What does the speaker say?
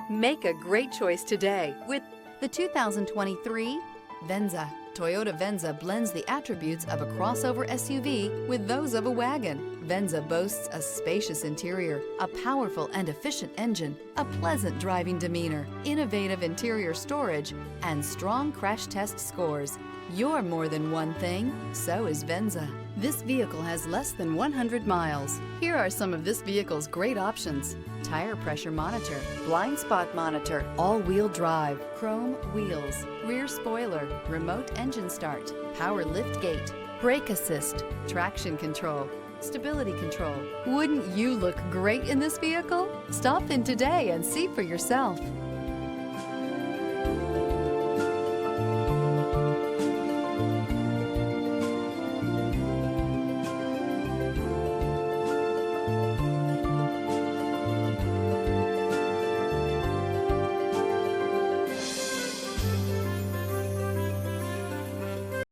Make a great choice today with the 2023 Venza. Toyota Venza blends the attributes of a crossover SUV with those of a wagon. Venza boasts a spacious interior, a powerful and efficient engine, a pleasant driving demeanor, innovative interior storage, and strong crash test scores. You're more than one thing, so is Venza. This vehicle has less than 100 miles. Here are some of this vehicle's great options: tire pressure monitor, blind spot monitor, all-wheel drive, chrome wheels, rear spoiler, remote engine start, power lift gate, brake assist, traction control, stability control. Wouldn't you look great in this vehicle? Stop in today and see for yourself.